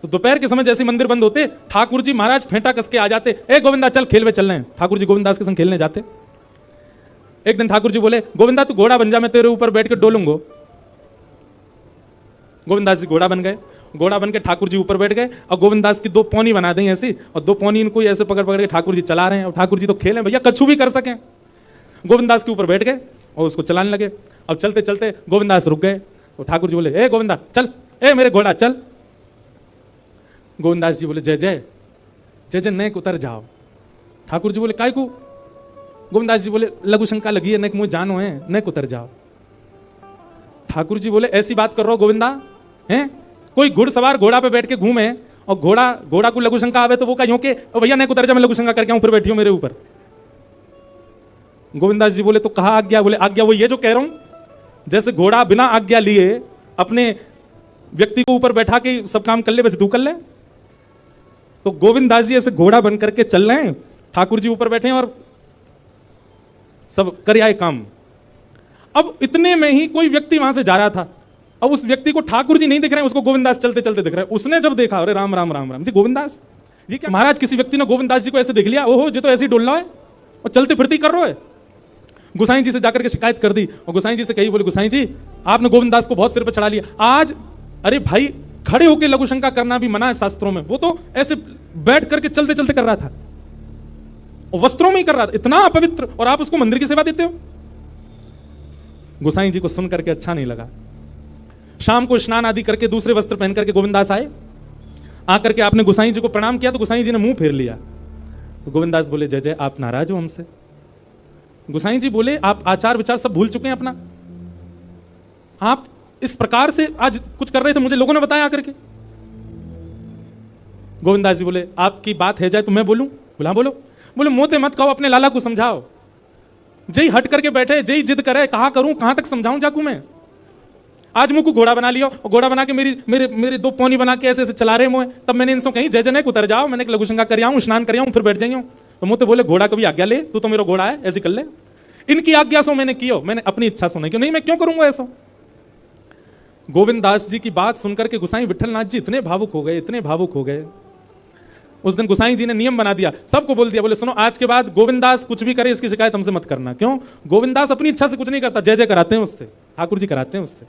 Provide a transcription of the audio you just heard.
तो दोपहर के समय जैसे मंदिर बंद होते, ठाकुर जी महाराज फेंटा कस के आ जाते, ए गोविंदा चल खेल में चल रहे हैं। ठाकुर जी गोविंदास के संग खेलने जाते। एक दिन ठाकुर जी बोले, गोविंदा तू घोड़ा बन जा, मैं तेरे ऊपर बैठ के डोलूंगा। गोविंदास जी घोड़ा बन गए। घोड़ा बन के ठाकुर जी ऊपर बैठ गए और गोविंदास की दो पौनी बना दी ऐसी, और दो पौनी इनको ऐसे पकड़ पकड़ के ठाकुर जी चला रहे हैं। और ठाकुर जी तो खेले भैया, कछु भी कर सकें। गोविंदास के ऊपर बैठ गए और उसको चलाने लगे। अब चलते चलते गोविंदास रुक गए। तो ठाकुर जी बोले, ए गोविंदा चल, ए मेरे घोड़ा चल। गोविंदास जी बोले, जय जय जय जय, नेक उतर जाओ। ठाकुर जी बोले, काय को? गोविंदास जी बोले, लघु शंका लगी है, नेक मुझे जानो है, नेक उतर जाओ। ठाकुर जी बोले, ऐसी बात कर रहे हो गोविंदा हैं? कोई घुड़सवार घोड़ा पे बैठ के घूमे और घोड़ा को लघु शंका आवे तो वो कहीं के भैया नेक उतर जा, मैं लघु शंका करके आऊं, फिर बैठी हो मेरे ऊपर। गोविंदास जी बोले, तो कहा आज्ञा? बोले, आज्ञा वो ये जो कह रहा हूं, जैसे घोड़ा बिना आज्ञा लिए अपने व्यक्ति को ऊपर बैठा के सब काम कर ले, वैसे तू कर ले। तो गोविंदास जी ऐसे घोड़ा बन करके चल रहे हैं, ठाकुर जी ऊपर बैठे हैं और सब कर आए काम। अब इतने में ही कोई व्यक्ति वहां से जा रहा था। अब उस व्यक्ति को ठाकुर जी नहीं दिख रहे हैं, उसको गोविंदास चलते चलते दिख रहे हैं। उसने जब देखा, अरे राम राम राम राम जी, गोविंदास जी क्या महाराज? किसी व्यक्ति ने गोविंदास जी को ऐसे देख लिया, ओहो जी तो ऐसे ही डोल रहा है और चलते फिरती कर रहा है। गोसाई जी से जाकर के शिकायत कर दी और गोसाई जी से कही, बोले गोसाई जी आपने गोविंदास को बहुत सिर पर चढ़ा लिया आज। अरे भाई, खड़े होकर लघु शंका करना भी मना है शास्त्रों में, वो तो ऐसे बैठ करके चलते चलते कर रहा था, और वस्त्रों में ही कर रहा था, इतना अपवित्र, और आप उसको मंदिर की सेवा देते हो। गोसाई जी को सुन करके अच्छा नहीं लगा। शाम को स्नान आदि करके दूसरे वस्त्र पहन करके गोविंदास आए। आकर के आपने गोसाई जी को प्रणाम किया तो गोसाई जी ने मुंह फेर लिया। तो गोविंदास बोले, जय जय, आप नाराज हो हमसे? गोसाई जी बोले, आप आचार विचार सब भूल चुके हैं अपना। आप इस प्रकार से आज कुछ कर रहे थे, मुझे लोगों ने बताया आकर के। गोविंदास जी बोले, आपकी बात है जाए तो मैं बोलूं? बोला बोलो। बोले, मोते मत कहो, अपने लाला को समझाओ। जय हट करके बैठे, जय जिद करे, कहा करूं, कहां तक समझाऊं जाकू मैं? आज मुझको घोड़ा बना लिया और घोड़ा बना के मेरे दो पौनी बना के ऐसे ऐसे चला रहे मुझे। तब मैंने इनसे कहीं जय जय उतर जाओ, मैंने लघु शंका कर आऊं, स्नान कर आऊं, फिर बैठ जाइए। तो मुझे बोले, घोड़ा कभी आज्ञा ले, तू तो मेरा घोड़ा है, ऐसे कर ले। इनकी आज्ञा से मैंने किया, मैंने अपनी इच्छा से नहीं, क्यों नहीं, मैं क्यों करूंगा ऐसा? गोविंदास जी की बात सुनकर के गोसाई विठलनाथ जी इतने भावुक हो गए, इतने भावुक हो गए। उस दिन गोसाई जी ने नियम बना दिया, सबको बोल दिया, बोले सुनो, आज के बाद गोविंदास कुछ भी करे इसकी शिकायत हमसे मत करना। क्यों? गोविंदास अपनी इच्छा से कुछ नहीं करता, जय जय कराते हैं उससे, ठाकुर जी कराते हैं उससे।